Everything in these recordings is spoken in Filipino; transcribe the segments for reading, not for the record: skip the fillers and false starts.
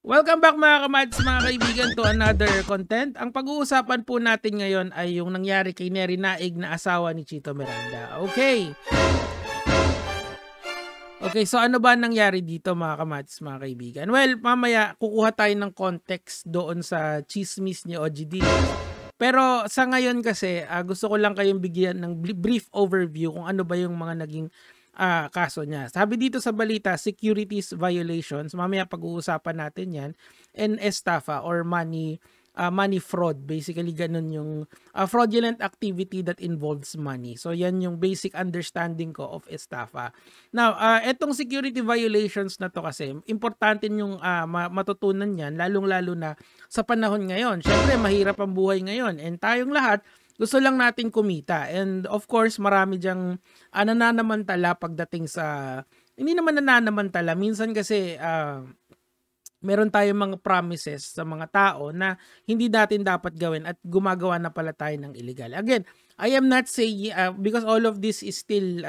Welcome back mga kamads, mga kaibigan, to another content. Ang pag-uusapan po natin ngayon ay yung nangyari kay Nery Naig na asawa ni Chito Miranda. Okay, so ano ba nangyari dito mga kamads, mga kaibigan? Well, mamaya kukuha tayo ng context doon sa chismis ni OG. Pero sa ngayon kasi, gusto ko lang kayong bigyan ng brief overview kung ano ba yung mga naging kaso niya. Sabi dito sa balita, securities violations, mamaya pag-uusapan natin yan, and estafa or money fraud. Basically, ganun yung fraudulent activity that involves money. So, yan yung basic understanding ko of estafa. Now, etong security violations na to kasi, importante yung matutunan yan, lalong-lalo na sa panahon ngayon. Siyempre, mahirap ang buhay ngayon. And tayong lahat, gusto lang natin kumita. And of course, marami diyang nananamantala pagdating sa, hindi naman nananamantala, minsan kasi meron tayong mga promises sa mga tao na hindi natin dapat gawin at gumagawa na pala tayo ng illegal. Again, I am not saying, because all of this is still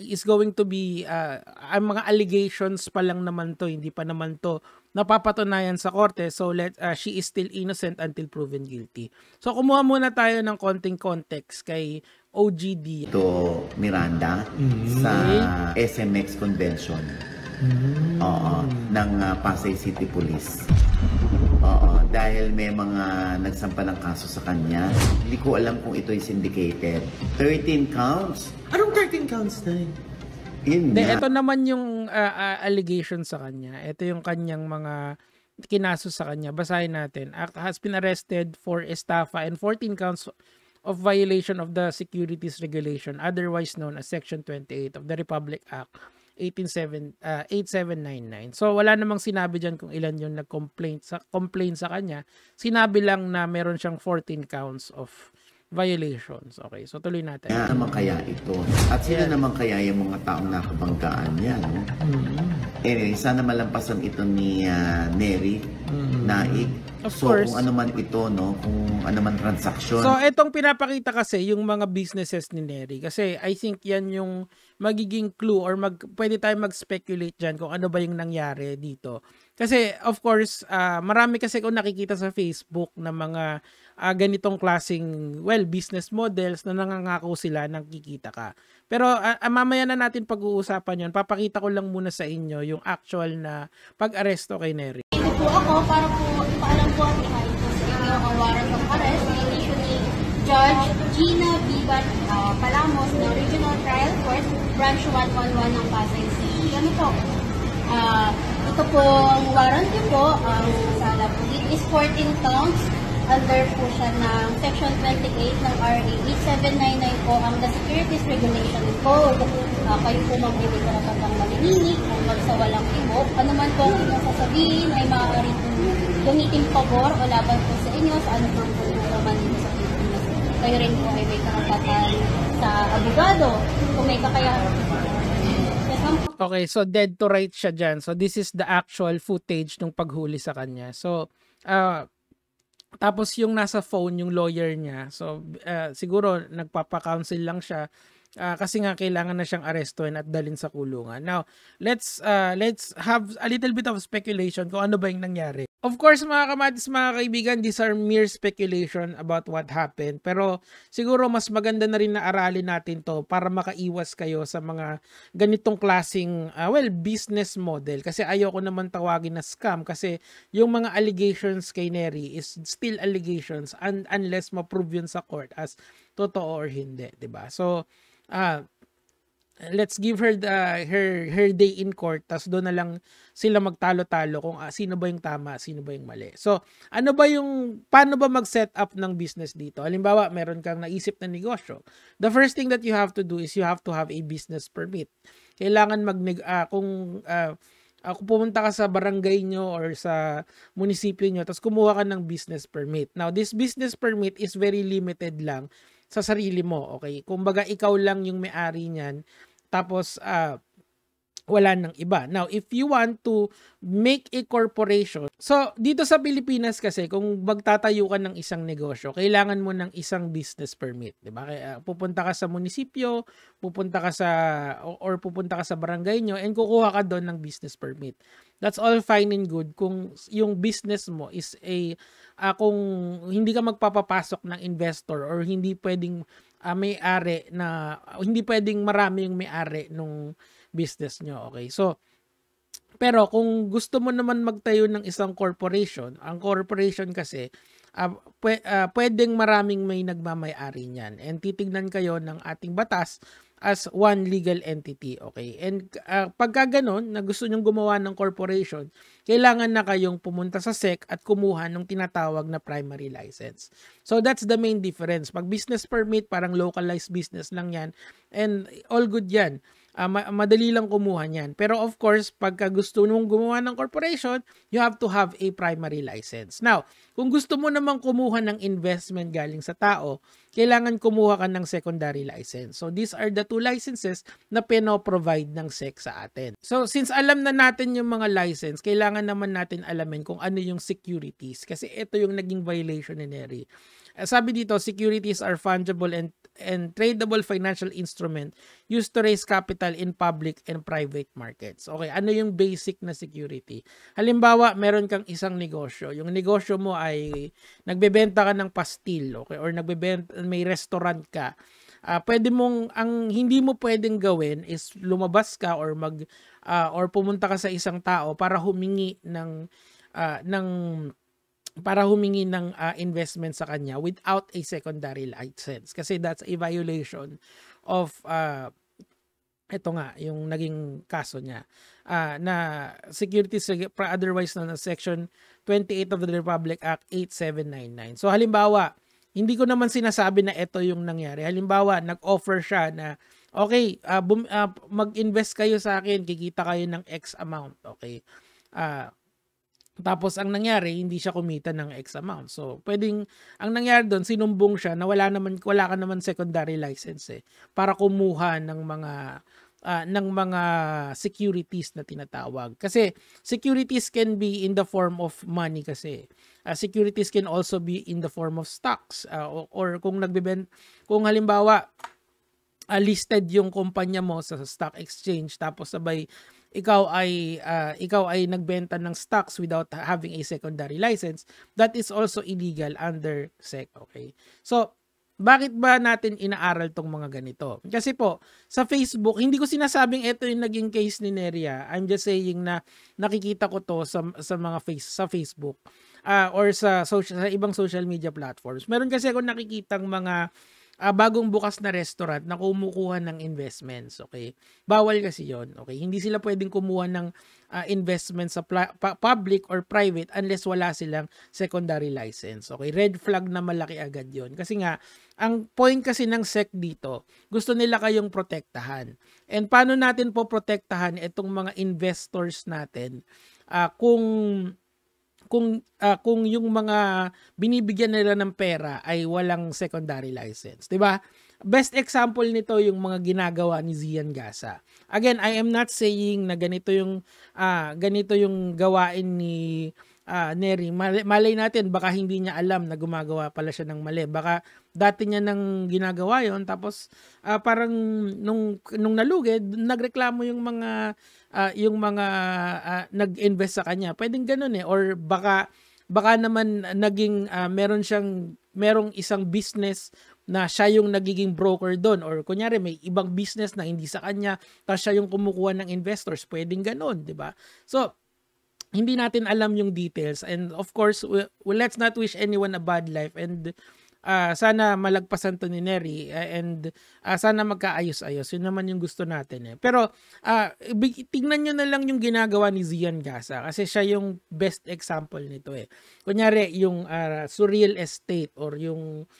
is going to be ang mga allegations pa lang naman to, hindi pa naman to napapatunayan sa korte. So she is still innocent until proven guilty. So kumuha muna tayo ng konting context kay OGD. To Miranda sa SMX Convention ng Pasay City Police. Dahil may mga nagsampa ng kaso sa kanya. Hindi ko alam kung ito'y syndicated. 13 counts. Anong 13 counts na yun? Ito naman yung allegation sa kanya. Ito yung kanyang mga kinaso sa kanya. Basahin natin. Has been arrested for estafa and 14 counts of violation of the Securities Regulation, otherwise known as Section 28 of the Republic Act 8799. So wala namang sinabi diyan kung ilan yung nag-complaint sa kanya. Sinabi lang na meron siyang 14 counts of violations. Okay, so tuloy natin. Kaya naman kaya ito. At sino naman kaya yung mga taong nakabanggaan yan? Anyway, sana malampasan ito ni Nery Naig. Of So course. kung ano man ito, no? Kung ano man transaksyon. So etong pinapakita kasi yung mga businesses ni Nery. Kasi I think yan yung magiging clue or pwede tayo mag-speculate dyan kung ano ba yung nangyari dito. Kasi of course, marami kasi kung nakikita sa Facebook na mga ganitong klaseng, business models na nangangako sila ng kikita ka. Pero mamaya na natin pag-uusapan yun. Papakita ko lang muna sa inyo yung actual na pag-aresto kay Nery. Ito po ako para po ipaalam po at ihain po sa inyo ang warrant of arrest na issue ni Judge Gina Bibat Palamos ng Regional Trial Court Branch 111 ng Pasay City. Ano po? Ito pong warrant niyo po, ang sala po dito is 14 counts. Under po siya ng Section 28 ng RA 8799 po ang the Securities Regulation Code. Kayo po magbili ka na tatang malinig kung magsawalang ibo. Ano man po ang inyong sasabihin ay maaari po gamitin pabor o laban po sa inyo sa ano po po naman dito sa Pilipinas. Kayo rin po ay may karapatan sa abogado kung may kakayahan. Okay, so dead to right siya dyan. So this is the actual footage ng paghuli sa kanya. So, tapos yung nasa phone, yung lawyer niya. So, siguro nagpapa-counsel lang siya kasi nga kailangan na siyang arestuin at dalhin sa kulungan. Now, let's have a little bit of speculation kung ano ba yung nangyari. Of course, mga kamads, mga kaibigan, these are mere speculation about what happened. Pero siguro mas maganda na rin na aralin natin to para makaiwas kayo sa mga ganitong klaseng, business model. Kasi ayoko naman tawagin na scam kasi yung mga allegations kay Nery is still allegations unless ma-prove yun sa court as totoo or hindi, 'di ba? So, let's give her her day in court, tas doon na lang sila magtalo-talo kung sino ba yung tama, sino ba yung mali. So, paano ba mag-set up ng business dito? Halimbawa, meron kang naisip na negosyo. The first thing that you have to do is you have to have a business permit. Kailangan kung pumunta ka sa barangay nyo or sa munisipyo nyo, tapos kumuha ka ng business permit. Now, this business permit is very limited lang sa sarili mo, okay? Kumbaga, ikaw lang yung may-ari niyan, tapos wala nang iba. Now, if you want to make a corporation, so dito sa Pilipinas kasi, kung magtatayo ka ng isang negosyo, kailangan mo ng isang business permit, di ba? Kaya pupunta ka sa munisipyo, pupunta ka sa barangay nyo, and kukuha ka doon ng business permit. That's all fine and good kung yung business mo is kung hindi ka magpapapasok ng investor or hindi pwedeng may-ari na hindi pwedeng marami yung may-ari nung business nyo. Okay? So, pero kung gusto mo naman magtayo ng isang corporation, ang corporation kasi pwedeng maraming may nagmamay-ari niyan. And titignan kayo ng ating batas as one legal entity, okay? And pagka ganun, na gusto nyong gumawa ng corporation, kailangan na kayong pumunta sa SEC at kumuha ng tinatawag na primary license. So that's the main difference. Pag business permit, parang localized business lang yan. And all good yan. Madali lang kumuha niyan. Pero of course, pagka gusto mong gumawa ng corporation, you have to have a primary license. Now, kung gusto mo namang kumuha ng investment galing sa tao, kailangan kumuha ka ng secondary license. So these are the two licenses na pino-provide ng SEC sa atin. So since alam na natin yung mga license, kailangan naman natin alamin kung ano yung securities. Kasi ito yung naging violation ni Neri. Sabi dito, securities are fungible and tradable financial instrument used to raise capital in public and private markets. Okay, ano yung basic na security? Halimbawa, meron kang isang negosyo. Yung negosyo mo ay nagbebenta ka ng pastil, okay, or may restaurant ka. Ang hindi mo pwedeng gawin is lumabas ka or or pumunta ka sa isang tao para humingi ng investment sa kanya without a secondary license. Kasi that's a violation of, ito nga, yung naging kaso niya, na securities, otherwise known as Section 28 of the Republic Act 8799. So halimbawa, hindi ko naman sinasabi na ito yung nangyari. Halimbawa, nag-offer siya na, okay, mag-invest kayo sa akin, kikita kayo ng X amount, okay? Tapos ang nangyari, hindi siya kumita ng X amount. So, ang nangyari doon, sinumbong siya na wala ka naman secondary license para kumuha ng mga securities na tinatawag. Kasi securities can be in the form of money kasi. Securities can also be in the form of stocks or kung halimbawa listed yung kumpanya mo sa stock exchange tapos sabay ikaw ay nagbenta ng stocks without having a secondary license, that is also illegal under SEC, okay? So, bakit ba natin inaaral tong mga ganito? Kasi po, sa Facebook, hindi ko sinasabing ito yung naging case ni Neria. I'm just saying na nakikita ko to sa Facebook or sa ibang social media platforms. Meron kasi ako nakikitang mga bagong bukas na restaurant na kumukuha ng investments, okay? Bawal kasi yon, okay? Hindi sila pwedeng kumuha ng investment sa public or private unless wala silang secondary license, okay? Red flag na malaki agad yon. Kasi nga, ang point kasi ng SEC dito, gusto nila kayong protektahan. And paano natin po protektahan itong mga investors natin kung yung mga binibigyan nila ng pera ay walang secondary license, 'di ba? Best example nito yung mga ginagawa ni Zian Gasa. Again, I am not saying na ganito yung gawain ni Neri. Malay natin baka hindi niya alam na gumagawa pala siya ng mali. Baka dati niya nang ginagawa yon tapos parang nung nalugid, nagreklamo yung mga nag-invest sa kanya. Pwedeng ganoon or baka naman naging merong isang business na siya yung nagiging broker doon or kunyari may ibang business na hindi sa kanya tapos siya yung kumukuha ng investors. Pwedeng ganoon, 'di ba? So hindi natin alam yung details and of course let's not wish anyone a bad life and sana malagpasan to ni Neri and sana magkaayos-ayos. Yun naman yung gusto natin Pero tignan nyo na lang yung ginagawa ni Zian Gasa kasi siya yung best example nito Kunyari yung Surreal Estate or yung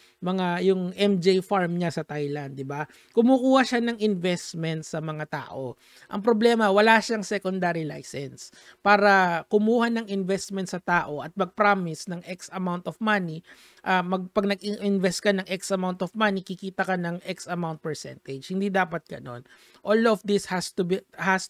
MJ Farm niya sa Thailand, di ba? Kumukuha siya ng investment sa mga tao. Ang problema, wala siyang secondary license para kumuha ng investment sa tao at mag-promise ng X amount of money. Pag nag-invest ka ng X amount of money, kikita ka ng X amount percentage. Hindi dapat ganon. All of this has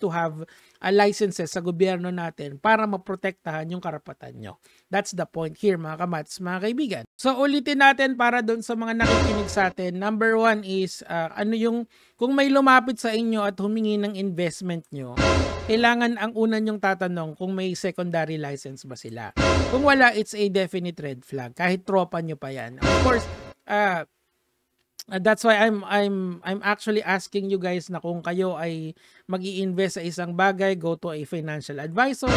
to have licenses sa gobyerno natin para maprotektahan yung karapatan nyo. That's the point here mga kamats, mga kaibigan. So ulitin natin para doon sa mga nakikinig sa atin. Number 1 is kung may lumapit sa inyo at humingi ng investment nyo, kailangan ang una nyong tatanong kung may secondary license ba sila. Kung wala, it's a definite red flag. Kahit tropa nyo pa yan. Of course, that's why I'm actually asking you guys na kung kayo ay mag-i-invest sa isang bagay, go to a financial advisor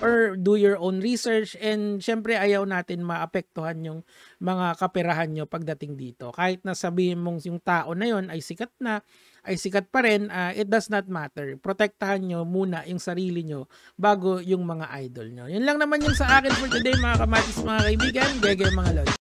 or do your own research, and syempre ayaw natin maapektuhan yung mga kaperahan nyo pagdating dito. Kahit na sabihin mong yung tao na yon ay sikat na, ay sikat pa rin, it does not matter. Protektahan nyo muna yung sarili nyo bago yung mga idol nyo. Yun lang naman yung sa akin for today mga kamatis, mga kaibigan. Gege mga lord.